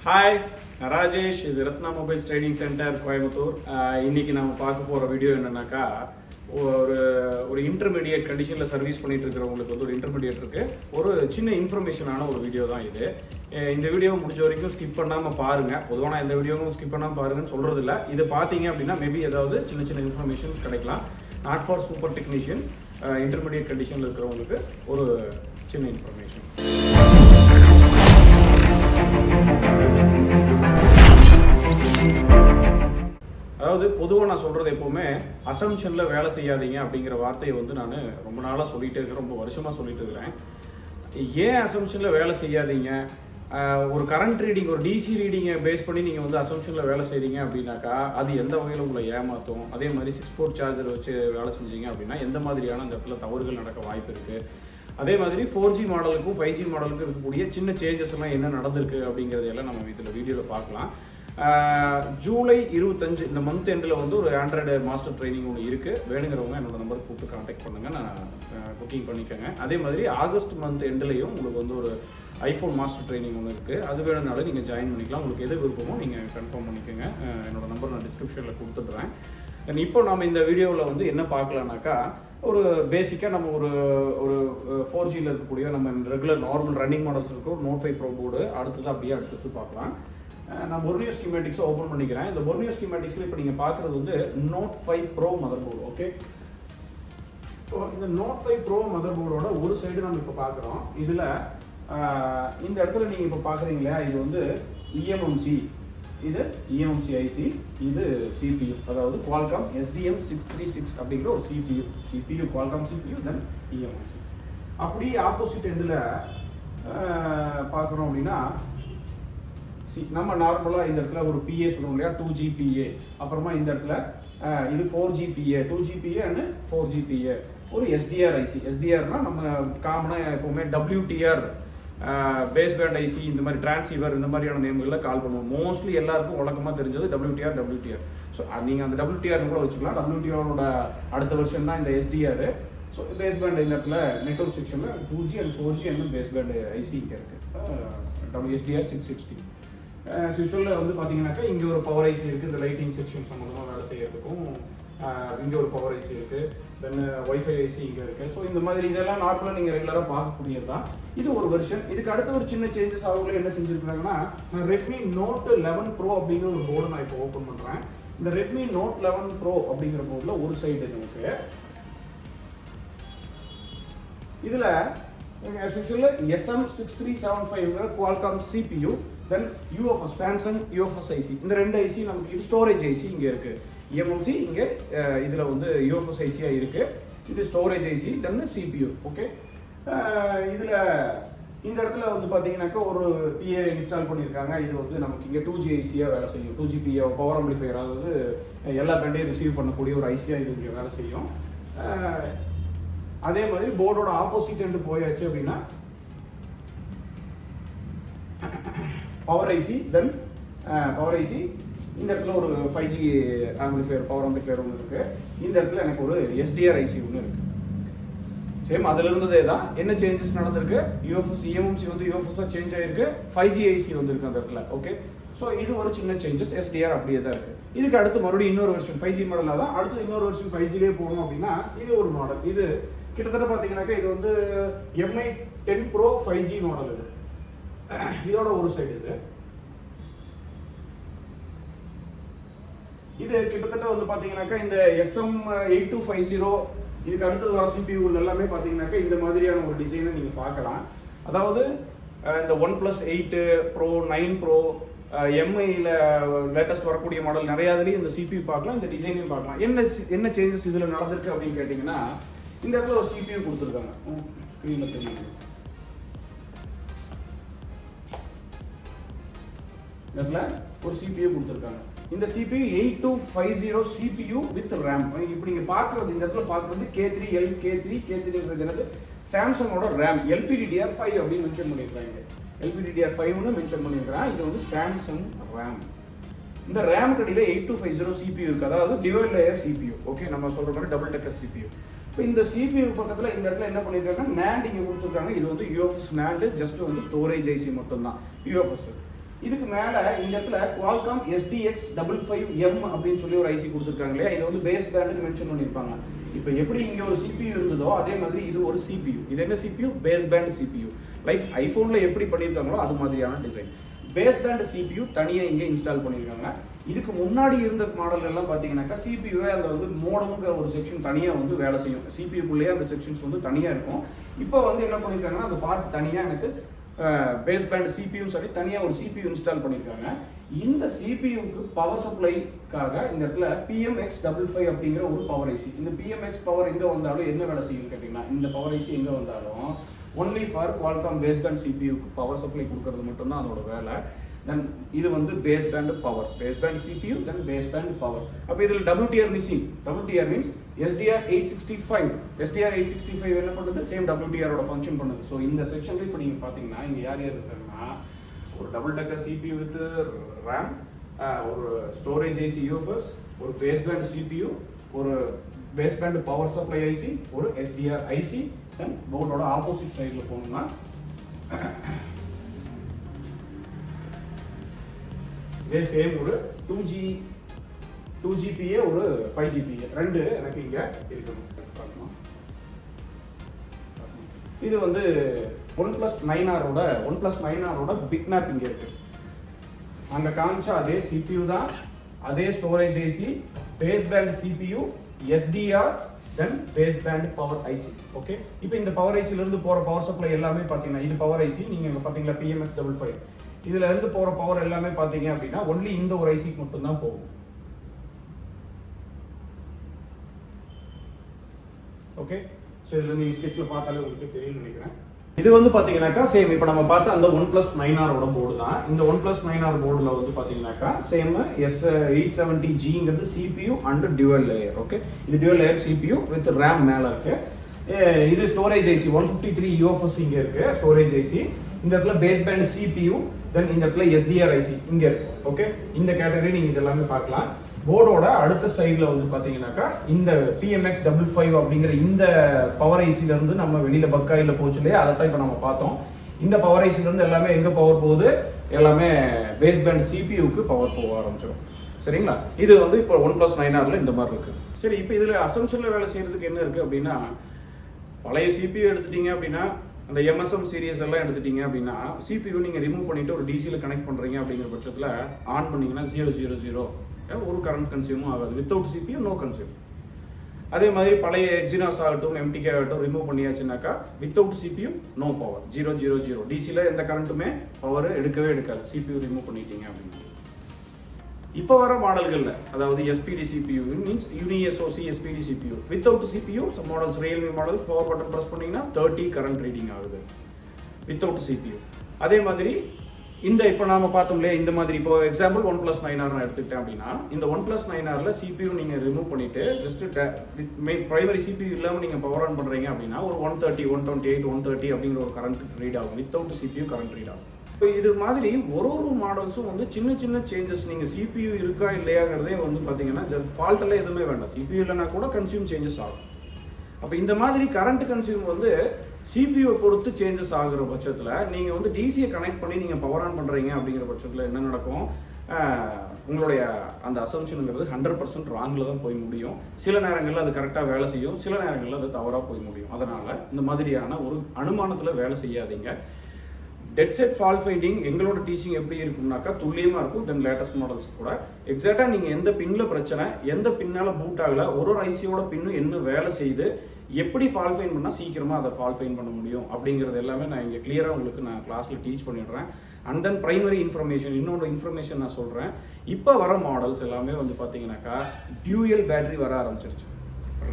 Hi, Rajesh V, Rathna Mobiles Training Center, Coimbatore. இன்னைக்கு நாம பார்க்க போற வீடியோ என்னன்னாக்கா ஒரு இன்டர்மீடியேட் கண்டிஷன்ல சர்வீஸ் பண்ணிட்டு இருக்கிறவங்களுக்கு வந்து ஒரு இன்டர்மீடியேட் இருக்கு. ஒரு சின்ன இன்ஃபர்மேஷனான ஒரு வீடியோ தான் இது. இந்த வீடியோ முடிஞ்ச வரைக்கும் ஸ்கிப் பண்ணாம பாருங்க. பொதுவாக நான் இந்த வீடியோவும் ஸ்கிப் பண்ணாம பாருங்கன்னு சொல்றது இல்லை. இது பார்த்தீங்க அப்படின்னா மேபி ஏதாவது சின்ன சின்ன இன்ஃபர்மேஷன்ஸ் கிடைக்கலாம். Not for super technician, intermediate கண்டிஷனில் இருக்கிறவங்களுக்கு ஒரு சின்ன இன்ஃபர்மேஷன். அதாவது பொதுவாக நான் சொல்கிறது எப்போவுமே அசம்ஷனில் வேலை செய்யாதீங்க அப்படிங்கிற வார்த்தையை வந்து நான் ரொம்ப நாளாக சொல்லிகிட்டே இருக்கிறேன், ரொம்ப வருஷமாக சொல்லிட்டு இருக்கிறேன். ஏன் அசம்ஷனில் வேலை செய்யாதீங்க? ஒரு கரண்ட் ரீடிங், ஒரு டிசி ரீடிங்கை பேஸ் பண்ணி நீங்கள் வந்து அசம்ஷனில் வேலை செய்கிறீங்க அப்படின்னாக்கா அது எந்த வகையில் உங்களை ஏமாற்றும். அதே மாதிரி 6 போர்ட் சார்ஜர் வச்சு வேலை செஞ்சீங்க அப்படின்னா எந்த மாதிரியான அந்த இடத்துல தவறுகள் நடக்க வாய்ப்பு இருக்குது. அதே மாதிரி 4G மாடலுக்கும் 5G மாடலுக்கும் இருக்கக்கூடிய சின்ன சேஞ்சஸ் எல்லாம் என்ன நடந்திருக்கு அப்படிங்கிறதையெல்லாம் நம்ம இதில் வீடியோவில் பார்க்கலாம். ஜூலை 25 இந்த மந்த் எண்டில் வந்து ஒரு ஆண்ட்ராய்டு மாஸ்டர் ட்ரைனிங் ஒன்று இருக்குது. வேணுங்கிறவங்க என்னோட நம்பருக்கு கூப்பிட்டு கான்டாக்ட் பண்ணுங்கள், நான் புக்கிங் பண்ணிக்கோங்க. அதே மாதிரி ஆகஸ்ட் மந்த் எண்ட்லேயும் உங்களுக்கு வந்து ஒரு ஐஃபோன் மாஸ்டர் ட்ரைனிங் ஒன்று இருக்குது. அது வேணும்னாலும் நீங்கள் ஜாயின் பண்ணிக்கலாம். உங்களுக்கு எது விருப்பமோ நீங்கள் கன்ஃபார்ம் பண்ணிக்கோங்க. என்னோட நம்பர் நான் டிஸ்கிரிப்ஷனில் கொடுத்துட்றேன். இப்போ நம்ம இந்த வீடியோவில் வந்து என்ன பார்க்கலான்னாக்கா, ஒரு பேசிக்காக நம்ம ஒரு 4Gயில் இருக்கக்கூடிய நம்ம ரெகுலர் நார்மல் ரன்னிங் மாடல்ஸ் இருக்கும் ஒரு Note 5 Pro போர்டு அடுத்தது அப்படியே அடுத்து பார்க்கலாம். நான் பொர்னியோ ஸ்கீமேட்டிக்ஸை ஓப்பன் பண்ணிக்கிறேன். இந்த பொர்னியோ ஸ்கீமேட்டிக்ஸில் இப்போ நீங்கள் பார்க்குறது வந்து Note 5 Pro mother board. Okay, இந்த Note 5 Pro மதர் போர்டோட ஒரு சைடு நம்ம இப்போ பார்க்குறோம். இதில் இந்த இடத்துல நீங்கள் இப்போ பார்க்குறீங்களா, இது வந்து EMMC, இது EMMC IC, இது CPU, அதாவது Qualcomm SDM636 அப்படிங்கிற ஒரு CPU Qualcomm CPU தென் EMMC. அப்படி ஆப்போசிட் எண்டில் பார்க்குறோம் அப்படின்னா நம்ம நார்மலாக இந்த இடத்துல ஒரு PA சொல்லுவோம் இல்லையா, 2G PA. அப்புறமா இந்த இடத்துல இது 4G PA, 2G PA and 4G PA. ஒரு SDR IC. SDRனா நம்ம காமனாக எப்போவுமே WTR பேஸ் பேண்ட் IC, இந்த மாதிரி டிரான்சீவர், இந்த மாதிரியான நேம்களில் கால் பண்ணுவோம். மோஸ்ட்லி எல்லாருக்கும் வழக்கமாக தெரிஞ்சது WTR. ஸோ நீங்கள் அந்த WTR கூட வச்சுக்கலாம். WTRோட அடுத்த வருஷன் தான் இந்த SDR. ஸோ பேஸ் பேண்ட் இந்த இடத்துல நெட்வொர்க் செக்ஷனில் 2G and 4G and base band IC இங்கே இருக்குது. SDR 660. யூஸ்வலில் வந்து பார்த்தீங்கன்னாக்கா இங்கே ஒரு பவர் ஐசி இருக்குது, இந்த லைட்டிங் செக்ஷன் சம்மந்தமாக வேலை செய்யறதுக்கும். இங்கே ஒரு பவர் ஐசி இருக்குது, தென் ஒய்ஃபை ஐசி இங்கே இருக்குது. ஸோ இந்த மாதிரி இதெல்லாம் நார்மலாக நீங்கள் ரெகுலராக பார்க்கக்கூடியது தான். இது ஒரு வெர்ஷன். இதுக்கு அடுத்த ஒரு சின்ன சேஞ்சஸ் அவங்களே என்ன செஞ்சுருக்காங்கன்னா, நான் Redmi Note 11 Pro அப்படிங்கிற ஒரு போர்டு நான் இப்போ ஓப்பன் பண்ணுறேன். இந்த Redmi Note 11 Pro அப்படிங்கிற போர்டில் ஒரு சைடு நமக்கு இதில் as usual SM6375 Qualcomm CPU, then UFS Samsung UFS IC. இந்த ரெண்டு IC நமக்கு இது ஸ்டோரேஜ் IC இங்கே இருக்குது. EMMC இங்கே இதில் வந்து UFS IC-ஆக இருக்குது. இது ஸ்டோரேஜ் IC தென் CPU. ஓகே, இதில் இந்த இடத்துல வந்து பார்த்தீங்கன்னாக்கா ஒரு PA இன்ஸ்டால் பண்ணியிருக்காங்க. இது வந்து நமக்கு இங்கே 2G IC-யாக வேலை செய்யும். 2G PA பவர் ஆம்பிளிஃபையர், அதாவது எல்லா பேண்டையும் ரிசீவ் பண்ணக்கூடிய ஒரு IC-யாக இது இங்கே வேலை செய்யும். அதே மாதிரி போர்டோட ஆப்போசிட் எண்டு போயாச்சு அப்படின்னா power IC, then power IC. இந்த இடத்துல ஒரு 5G ஆம்பிளிஃபையர், பவர் ஆம்பிளிஃபையர் ஒன்று இருக்குது. இந்த இடத்துல எனக்கு ஒரு SDR IC ஒன்று இருக்குது. சேம் அதில் இருந்ததே தான். என்ன சேஞ்சஸ் நடந்திருக்கு? UFS EMMC வந்து UFS சேஞ்ச் ஆகிருக்கு, 5G IC வந்துருக்கு அந்த இடத்துல. ஓகே, ஸோ இது ஒரு சின்ன சேஞ்சஸ். SDR அப்படியே தான் இருக்குது. இதுக்கு அடுத்து மறுபடியும் இன்னொரு வெர்ஷன் 5G மாடலாக தான் அடுத்து இன்னொரு வெர்ஷன் 5Gலே போகணும் அப்படின்னா இது ஒரு மாடல். இது கிட்டத்தட்ட பார்த்தீங்கன்னாக்கா இது வந்து MI 10 Pro 5G மாடல். இது இதோட ஒரு சைடு இது கிட்டத்தட்ட வந்து பார்த்தீங்கன்னாக்கா இந்த SM8250 இதுக்கு அடுத்தது வர CPU எல்லாமே பார்த்தீங்கன்னாக்கா இந்த மாதிரியான ஒரு டிசைனை நீங்கள் பார்க்கலாம். அதாவது இந்த OnePlus 8 Pro 9 Pro MIயில் லேட்டஸ்ட் வரக்கூடிய மாடல் நிறையா இதுலேயும் இந்த CPU பார்க்கலாம், இந்த டிசைனையும் பார்க்கலாம். என்ன சேஞ்சஸ் இதில் நடந்திருக்கு அப்படின்னு கேட்டிங்கன்னா, இந்த இடத்துல ஒரு CPU கொடுத்துருக்காங்க. ஸ்க்ரீனில் தெரியுது. இடத்துல ஒரு CPU கொடுத்துருக்காங்க. இந்த CPU 8250 CPU வித் RAM. இப்போ நீங்கள் பார்க்குறது இந்த இடத்துல பார்க்குறது K3 சாம்சங்கோட RAM LPDDR5 அப்படின்னு மென்ஷன் பண்ணியிருக்காங்க. LPDDR5 mention பண்ணியிருக்கிறான். இது வந்து சாம்சங் RAM. இந்த RAM கடையில் 8250 CPU இருக்குது, அதாவது டிவைட் லேயர் CPU. ஓகே, நம்ம சொல்கிற மாதிரி டபுள் டெக்கர் CPU. இப்போ இந்த CPU பக்கத்தில் இந்த இடத்துல என்ன பண்ணியிருக்காங்க, NAND இங்கே கொடுத்துருக்காங்க. இது வந்து UFS NAND, ஜஸ்ட் வந்து ஸ்டோரேஜ் IC மட்டும்தான் UFS. இதுக்கு மேலே இந்த இடத்துல Qualcomm SDX55M அப்படின்னு சொல்லி ஒரு ஐசி கொடுத்துருக்காங்களே, இதை வந்து பேஸ் பேண்டுன்னு மென்ஷன் பண்ணியிருப்பாங்க. இப்போ எப்படி இங்கே ஒரு CPU இருந்ததோ அதே மாதிரி இது ஒரு CPU. இது என்ன CPU? Base band CPU. Like ஐஃபோனில் எப்படி பண்ணியிருக்காங்களோ அது மாதிரியான டிசைன். பேஸ் பேண்ட் CPU தனியாக இங்கே இன்ஸ்டால் பண்ணியிருக்காங்க. இதுக்கு முன்னாடி இருந்த மாடல் எல்லாம் பார்த்தீங்கன்னாக்கா CPU அந்த வந்து மோடம்ங்கிற ஒரு செக்ஷன் தனியாக வந்து வேலை செய்யும். CPUக்குள்ளேயே அந்த செக்ஷன்ஸ் வந்து தனியாக இருக்கும். இப்போ வந்து என்ன பண்ணியிருக்காங்கன்னா அந்த பார்ட் தனியாக எனக்கு பேஸ் பேண்ட் CPU சொல்லி தனியாக ஒரு CPU இன்ஸ்டால் பண்ணியிருக்காங்க. இந்த CPUக்கு பவர் சப்ளைக்காக இந்த இடத்துல PMX55 அப்படிங்கிற ஒரு பவர் ஐசி. இந்த PMX பவர் எங்கே வந்தாலும் என்ன வேலை செய்யும் கேட்டிங்கன்னா, இந்த பவர் ஐசி எங்கே வந்தாலும் only for Qualcomm base band CPUக்கு பவர் சப்ளை கொடுக்கறது மட்டும்தான் அதோட வேலை. தென் இது வந்து base band power, base band CPU, then base band power. அப்போ இதில் WTR missing. WTR means SDR865. SDR865 என்ன பண்ணுறது? சேம் WTRோட ஃபங்க்ஷன் பண்ணுது. ஸோ இந்த செக்ஷன்ல இப்போ நீங்கள் பார்த்தீங்கன்னா இங்கே யார் யார் இருக்காங்கன்னா, ஒரு double decker CPU with RAM, ஒரு ஸ்டோரேஜ் ஐசி UFS, ஒரு பேஸ் பேண்ட் CPU, ஒரு base band power supply IC, ஒரு SDR ஐசி. தென் போர்டோட ஆப்போசிட் சைடில் போகணும்னா இதே சேம் ஒரு 2GPA ஒரு 5GPA ரெண்டு எனக்கு இங்கே இருக்கணும். இது வந்து OnePlus 9Rோட பிக் மேப் இங்கே இருக்கு. அங்கே காமிச்சா அதே CPU தான், அதே storage IC, base band CPU, SDR, then base band power IC. Okay, இப்போ இந்த பவர் ஐசிலேருந்து போகிற பவர் சப்ளை எல்லாமே பார்த்தீங்கன்னா, இது பவர் ஐசி, நீங்கள் இங்கே பார்த்தீங்களா PMX55, இதுல இருந்து போற பவர் எல்லாமே பாத்தீங்க அப்படின்னா ஒன்லி இந்த ஒரு ஐசிக்கு மட்டும் தான் போகும். ஓகே, சோ இதுல நீங்க ஸ்கெட்ச்ல பார்த்தாலே உங்களுக்கு தெரியும் நினைக்கிறேன். இது வந்து பாத்தீங்கன்னாக்கா சேம் இப்போ நம்ம பார்த்த அந்த OnePlus 9Rோட போர்டு தான். இந்த OnePlus 9R போர்டுல வந்து பாத்தீங்கன்னாக்கா சேம் S870Gங்கிறது CPU and dual layer. Okay, இது dual layer CPU with RAM மேல இருக்கு. இது ஸ்டோரேஜ் ஐசி 153 UFS இங்க இருக்கு ஸ்டோரேஜ் ஐசி. இந்த இடத்துல பேஸ் பேண்ட் CPU, தென் இந்த இடத்துல SDR ஐசி இங்க இருக்கு. ஓகே, இந்த கேட்டகரி நீங்க இதெல்லாமே பார்க்கலாம். போர்டோட அடுத்த சைடுல வந்து பாத்தீங்கன்னாக்கா இந்த PMX55 அப்படிங்கிற இந்த பவர் ஐசில இருந்து நம்ம வெளியில பக்காயில போச்சு இல்லையா, அதை தான் இப்போ நம்ம பார்த்தோம். இந்த பவர் ஐசில இருந்து எல்லாமே எங்க பவர் போகுது? எல்லாமே பேஸ் பேண்ட் CPUக்கு பவர் போக ஆரம்பிச்சிடும். சரிங்களா? இது வந்து இப்போ OnePlus 9Rல இந்த மாதிரி இருக்கு. சரி, இப்போ இதுல அசம்ஷன்ல வேலை செய்யறதுக்கு என்ன இருக்கு அப்படின்னா, பழைய CPU எடுத்துட்டீங்க அப்படின்னா, அந்த MSM சீரிஸ் எல்லாம் எடுத்துட்டீங்க அப்படின்னா CPU நீங்கள் ரிமூவ் பண்ணிட்டு ஒரு டிசியில் கனெக்ட் பண்ணுறீங்க அப்படிங்கிற பட்சத்தில் ஆன் பண்ணிங்கன்னா 000 ஒரு கரண்ட் கன்சியூமும் ஆகாது. வித்தவுட் CPU நோ கன்சியூம். அதே மாதிரி பழைய எக்ஸினாஸ் ஆகட்டும் MTK ஆகட்டும் ரிமூவ் பண்ணியாச்சுனாக்கா வித்தவுட் CPU நோ பவர் 000. டிசியில் எந்த கரண்ட்டுமே பவர் எடுக்கவே எடுக்காது CPU ரிமூவ் பண்ணிட்டீங்க அப்படின்னா. இப்போ வர மாடல்களில் அதாவது SPD CPU means UniSoC SPD CPU without CPU some models Realme models power button press பண்ணிங்கன்னா 30 கரண்ட் ரீடிங் ஆகுது வித்தவுட் CPU. அதே மாதிரி இந்த இப்போ நாம பார்த்தோம்லையே இந்த மாதிரி இப்போ எக்ஸாம்பிள் OnePlus 9R நான் எடுத்துக்கிட்டேன் அப்படின்னா, இந்த OnePlus 9Rல CPU நீங்கள் ரிமூவ் பண்ணிட்டு ஜஸ்ட் பிரைமரி CPU இல்லாமல் நீங்கள் பவர் ஆன் பண்ணுறீங்க அப்படின்னா ஒரு 130, 128, 130 அப்படிங்கிற ஒரு கரண்ட் ரீட் ஆகும். வித்தவுட் CPU கரண்ட் ரீட் ஆகும். இப்போ இது மாதிரி ஒரு மாடல்ஸும் வந்து சின்ன சின்ன சேஞ்சஸ் நீங்கள் CPU இருக்கா இல்லையாங்கிறதே வந்து பார்த்தீங்கன்னா ஃபால்ட்டெல்லாம் எதுவுமே வேண்டாம். CPU இல்லைனா கூட கன்சியூம் சேஞ்சஸ் ஆகும். அப்போ இந்த மாதிரி கரண்ட் கன்சியூம் வந்து CPU பொறுத்து சேஞ்சஸ் ஆகுற பட்சத்தில் நீங்கள் வந்து டிசியை கனெக்ட் பண்ணி நீங்கள் பவர் ஆன் பண்ணுறீங்க அப்படிங்கிற பட்சத்தில் என்ன நடக்கும்? உங்களுடைய அந்த அசம்ஷனுங்கிறது 100% ராங்கில் தான் போய் முடியும். சில நேரங்களில் அது கரெக்டாக வேலை செய்யும், சில நேரங்களில் அது தவறாக போய் முடியும். அதனால் இந்த மாதிரியான ஒரு அனுமானத்தில் வேலை செய்யாதீங்க. டெட் செட் ஃபால்ட் ஃபைண்டிங் எங்களோட டீச்சிங் எப்படி இருக்கும்னாக்கா துல்லியமாக இருக்கும். தென் லேட்டஸ்ட் மாடல்ஸ் கூட எக்ஸாக்டாக நீங்கள் எந்த பின்னில் பிரச்சனை, எந்த பின்னால் பூட் ஆகலை, ஒரு ஐசியோட பின்னு என்ன வேலை செய்யுது, எப்படி ஃபால்ட் ஃபைன் பண்ணால் சீக்கிரமாக அதை ஃபால்ட் ஃபைன் பண்ண முடியும் அப்படிங்கிறது எல்லாமே நான் இங்கே கிளியராக உங்களுக்கு நான் கிளாஸில் டீச் பண்ணிடுறேன். அண்ட் தென் ப்ரைமரி இன்ஃபர்மேஷன் இன்னொரு இன்ஃபர்மேஷன் நான் சொல்கிறேன். இப்போ வர மாடல்ஸ் எல்லாமே வந்து பார்த்தீங்கன்னாக்கா டியூயல் பேட்டரி வர ஆரம்பிச்சிருச்சு.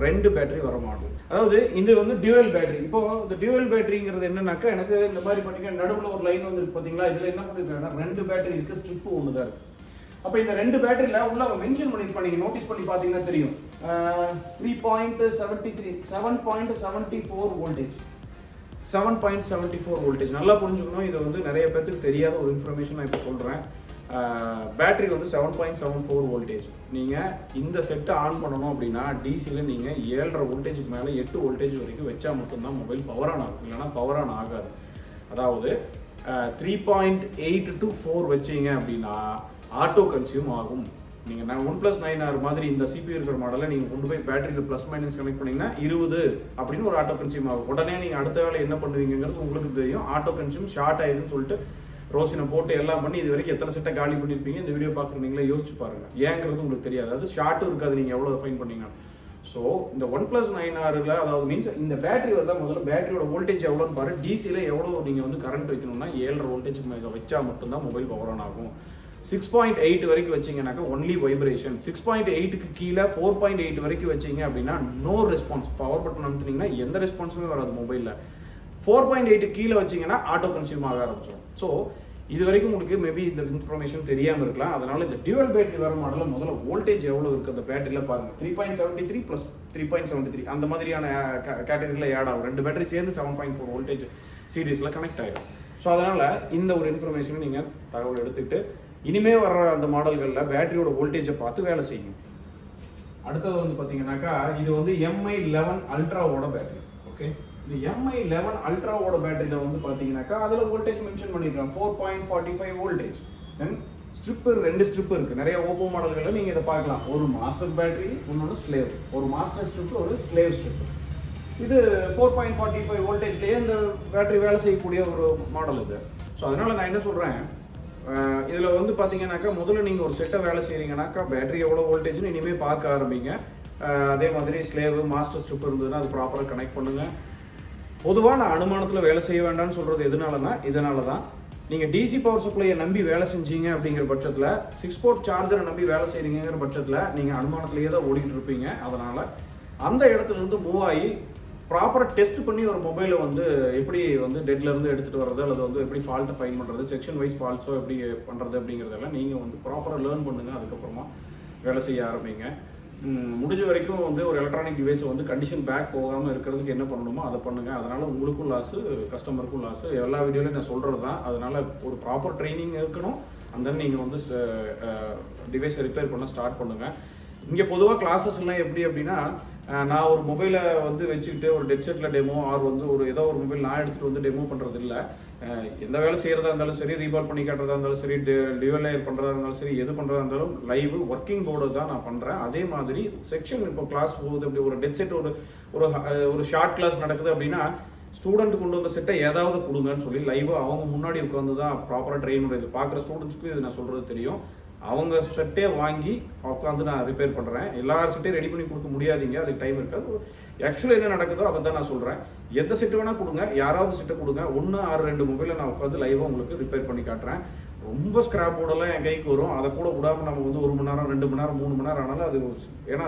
2 பேட்டரி வர மாடல். அதாவது இது வந்து டியூவல் பேட்டரி. இப்போ இந்த டியூவல் பேட்டரிங்கிறது என்னன்னாக்கா, எனக்கு இந்த மாதிரி பண்ணிக்க நடுவில் ஒரு லைன் வந்து பார்த்தீங்களா, இதில் என்ன பண்ணிருக்காங்கன்னா 2 பேட்டரி இருக்குது, ஸ்ட்ரிப்பு ஒன்று தான் இருக்குது. அப்போ இந்த 2 பேட்டரியில் உள்ள மென்ஷன் பண்ணியிருப்பாங்க, நீங்கள் நோட்டீஸ் பண்ணி பார்த்தீங்கன்னா தெரியும். 7.74 வோல்டேஜ் 7.74 வோல்டேஜ். நல்லா புரிஞ்சுக்கணும். இது வந்து நிறைய பேருக்கு தெரியாத ஒரு இன்ஃபர்மேஷன் நான் இப்போ சொல்கிறேன். பேட்டரி வந்து 7.74 வோல்டேஜ். நீங்கள் இந்த செட்டை ஆன் பண்ணணும் அப்படின்னா டிசியில் நீங்கள் 7.5 வோல்டேஜுக்கு மேலே 8 வோல்டேஜ் வரைக்கும் வச்சா மட்டும்தான் மொபைல் பவர் ஆன் ஆகும், இல்லைனா பவர் ஆன் ஆகாது. அதாவது 3.8 to 4 வச்சிங்க அப்படின்னா ஆட்டோ கன்சியூம் ஆகும். நீங்கள் நான் 1+9R மாதிரி இந்த CPU இருக்கிற மாடலை நீங்கள் கொண்டு போய் பேட்டரியில் ப்ளஸ் மைனஸ் கனெக்ட் பண்ணிங்கன்னா 20 அப்படின்னு ஒரு ஆட்டோ கன்சியூம் ஆகும். உடனே நீங்கள் அடுத்த வேலை என்ன பண்ணுவீங்கிறது உங்களுக்கு தெரியும். ஆட்டோ கன்சியூம் ஷார்ட் ஆயிடுதுன்னு சொல்லிட்டு ரோசினை போட்டு எல்லாம் பண்ணி இது வரைக்கும் எத்தனை செட்டை காலி பண்ணியிருப்பீங்க இந்த வீடியோ பார்க்குறீங்களே யோசிச்சு பாருங்கள். ஏங்கிறது உங்களுக்கு தெரியாது. அது ஷார்ட்டும் இருக்காது நீங்கள் எவ்வளோ ஃபைன் பண்ணீங்க. ஸோ இந்த 1+9Rல அதாவது மீன்ஸ் இந்த பேட்டரி தான் முதல்ல பேட்டரியோட வோல்டேஜ் எவ்வளோன்னு பாரு. டிசியில் எவ்வளோ நீங்கள் வந்து கரண்ட் வைக்கணும்னா 7.5 வோல்டேஜ் வச்சா மட்டும்தான் மொபைல் பவர் ஆன் ஆகும். 6.8 வரைக்கும் வச்சிங்கனாக்கா ஒன்லி வைப்ரேஷன். 6.8க்கு கீழே 4.8 வரைக்கும் வச்சிங்க அப்படின்னா நோ ரெஸ்பான்ஸ். பவர் பட்டன் அமுத்துனீங்கன்னா எந்த ரெஸ்பான்ஸுமே வராது மொபைலில். 4.8 கீழே வச்சிங்கன்னா ஆட்டோ கன்சியூம் ஆக ஆரம்பிச்சிடும். ஸோ இது வரைக்கும் உங்களுக்கு மேபி இந்த இன்ஃபர்மேஷன் தெரியாமல் இருக்கலாம். அதனால இந்த டியூவல் பேட்டரி வர மாடலில் முதல்ல வோல்டேஜ் எவ்வளோ இருக்குது அந்த பேட்டரியில் பாருங்கள். 3.73 + 3.73 அந்த மாதிரியான கேட்டகரியில் ஆட் ஆகும். 2 பேட்டரி சேர்ந்து 7.4 வோல்டேஜ் சீரீஸில் கனெக்ட் ஆகிடும். ஸோ அதனால் இந்த ஒரு இன்ஃபர்மேஷனை நீங்கள் தகவல் எடுத்துக்கிட்டு இனிமேல் வர்ற அந்த மாடல்களில் பேட்டரியோட வோல்டேஜை பார்த்து வேலை செய்யுங்க. அடுத்தது வந்து பார்த்தீங்கன்னாக்கா இது வந்து MI11 அல்ட்ராவோட பேட்டரி. ஓகே, இந்த MI11 அல்ட்ராவோட பேட்டரியில் வந்து பார்த்தீங்கன்னாக்கா அதில் வோல்டேஜ் மென்ஷன் பண்ணியிருக்காங்க 4.45 வோல்டேஜ். தென் ஸ்ட்ரிப்பு 2 ஸ்ட்ரிப்பு இருக்குது. நிறைய ஓப்போ மாடல்களில் நீங்கள் இதை பார்க்கலாம். ஒரு மாஸ்டர் பேட்டரி, இன்னொன்று ஸ்லேவ். ஒரு மாஸ்டர் ஸ்ட்ரிப்பு, ஒரு ஸ்லேவ் ஸ்ட்ரிப்பு. இது 4.45 வோல்டேஜ்லேயே இந்த பேட்டரி வேலை செய்யக்கூடிய ஒரு மாடல் இது. ஸோ அதனால் நான் என்ன சொல்கிறேன், இதில் வந்து பார்த்தீங்கன்னாக்கா முதல்ல நீங்கள் ஒரு செட்டை வேலை செய்கிறீங்கன்னாக்கா பேட்டரி எவ்வளோ வோல்டேஜ்னு இனிமேல் பார்க்க ஆரம்பிங்க. அதே மாதிரி ஸ்லேவு மாஸ்டர் ஸ்ட்ரிப் இருந்ததுன்னா அது ப்ராப்பராக கனெக்ட் பண்ணுங்கள். பொதுவாக நான் அனுமானத்தில் வேலை செய்ய வேண்டாம்னு சொல்கிறது எதனாலனா இதனால தான். நீங்கள் டிசி பவர் சப்ளையை நம்பி வேலை செஞ்சீங்க அப்படிங்கிற பட்சத்தில் 6 போர்ட் சார்ஜரை நம்பி வேலை செய்கிறீங்கிற பட்சத்தில் நீங்கள் அனுமானத்திலேயே தான் ஓடிக்கிட்டு இருப்பீங்க. அதனால் அந்த இடத்துலேருந்து மூவ் ஆகி ப்ராப்பராக டெஸ்ட் பண்ணி ஒரு மொபைலை வந்து எப்படி வந்து டெட்லேருந்து எடுத்துகிட்டு வர்றது அல்லது வந்து எப்படி ஃபால்ட்டை ஃபைன் பண்ணுறது, செக்ஷன் வைஸ் ஃபால்ட்ஸோ எப்படி பண்ணுறது அப்படிங்கிறதெல்லாம் நீங்கள் வந்து ப்ராப்பராக லேர்ன் பண்ணுங்கள். அதுக்கப்புறமா வேலை செய்ய ஆரம்பிங்க. முடிஞ்ச வரைக்கும் வந்து ஒரு எலக்ட்ரானிக் டிவைஸை வந்து கண்டிஷன் பேக் போகாமல் இருக்கிறதுக்கு என்ன பண்ணணுமோ அதை பண்ணுங்கள். அதனால் உங்களுக்கும் லாஸு, கஸ்டமருக்கும் லாஸு. எல்லா வீடியோலையும் நான் சொல்கிறது தான். அதனால் ஒரு ப்ராப்பர் ட்ரைனிங் இருக்கணும். அந்த நீங்கள் வந்து டிவைஸை ரிப்பேர் பண்ண ஸ்டார்ட் பண்ணுங்கள். இங்கே பொதுவாக கிளாஸஸ்லாம் எப்படி அப்படின்னா, நான் ஒரு மொபைலை வந்து வச்சுக்கிட்டு ஒரு டெட்செட்டில் டெமோ வந்து ஒரு ஏதோ ஒரு மொபைல் நான் எடுத்துகிட்டு வந்து டெமோ பண்ணுறது இல்லை. எந்த வேலை செய்கிறதா இருந்தாலும் சரி, ரீபால் பண்ணி காட்டுறதா இருந்தாலும் சரி, டியூவல் லேயர் பண்ணுறதா இருந்தாலும் சரி, எது பண்ணுறதா இருந்தாலும் லைவ் ஒர்க்கிங் போர்டு தான் நான் பண்ணுறேன். அதே மாதிரி செக்ஷன் இப்போ கிளாஸ் போகுது, அப்படி ஒரு டெட்செட் ஒரு ஷார்ட் கிளாஸ் நடக்குது அப்படின்னா ஸ்டூடெண்ட் கொண்டு வந்த செட்டை ஏதாவது கொடுங்கன்னு சொல்லி லைவாக அவங்க முன்னாடி உட்காந்து தான் ப்ராப்பராக ட்ரெயின் பண்ணுறது. பார்க்குற ஸ்டூடெண்ட்ஸ்க்கும் இது நான் சொல்கிறது தெரியும். அவங்க செட்டே வாங்கி உட்காந்து நான் ரிப்பேர் பண்ணுறேன். எல்லா செட்டையும் ரெடி பண்ணி கொடுக்க முடியாதீங்க, அதுக்கு டைம் இருக்காது. ஆக்சுவலாக என்ன நடக்குதோ அதை தான் நான் சொல்கிறேன். எந்த செட்டு வேணால் கொடுங்க, யாராவது செட்டை கொடுங்க. 1 ஆர் 2 மொபைலை நான் உட்காந்து லைவாக உங்களுக்கு ரிப்பேர் பண்ணி காட்டுறேன். ரொம்ப ஸ்கிராப் போர்டெல்லாம் என் கைக்கு வரும். அதை கூட விடாமல் நம்ம வந்து 1 மணி நேரம் 2 மணி நேரம் 3 மணி நேரம் ஆனாலும் அது ஏன்னா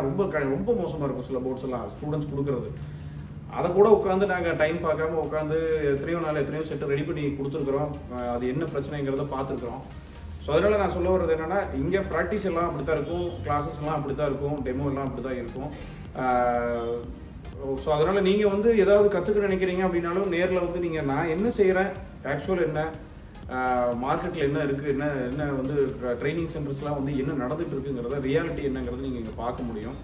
ரொம்ப மோசமாக இருக்கும் சில போர்ட்ஸ் எல்லாம் ஸ்டூடெண்ட்ஸ் கொடுக்குறது. அதை கூட உட்காந்து நாங்கள் டைம் பார்க்காம உட்காந்து எத்தனையோ செட்டு ரெடி பண்ணி கொடுத்துருக்குறோம். அது என்ன பிரச்சனைங்கிறத பார்த்துருக்குறோம். ஸோ அதனால் நான் சொல்ல வர்றது என்னென்னா, இங்கே ப்ராக்டிஸ் எல்லாம் அப்படி தான் இருக்கும், கிளாஸஸ் எல்லாம் அப்படி தான் இருக்கும், டெமோ எல்லாம் அப்படி தான் இருக்கும். ஸோ அதனால் நீங்கள் வந்து ஏதாவது கற்றுக்க நினைக்கிறீங்க அப்படின்னாலும் நேரில் வந்து நீங்கள் நான் என்ன செய்கிறேன், ஆக்சுவல் என்ன, மார்க்கெட்டில் என்ன இருக்குது, என்ன வந்து ட்ரைனிங் சென்டர்ஸ்லாம் வந்து என்ன நடந்துகிட்டு இருக்குங்கிறத ரியாலிட்டி என்னங்கிறத நீங்கள் இங்கே பார்க்க முடியும்.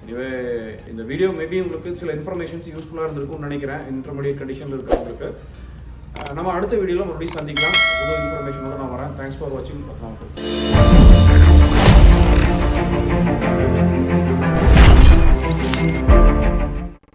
எனவே இந்த வீடியோ மேபி உங்களுக்கு சில இன்ஃபர்மேஷன்ஸ் யூஸ்ஃபுல்லாக இருந்திருக்கும்னு நினைக்கிறேன். இன்டர்மீடியட் கண்டிஷனில் இருக்கிறவங்களுக்கு நம்ம அடுத்த வீடியோவில் மறுபடியும் சந்திக்கலாம். புது இன்ஃபர்மேஷனோட நான் வரேன். தேங்க்ஸ் ஃபார் வாட்சிங். ரத்னா மொபைல்ஸ்.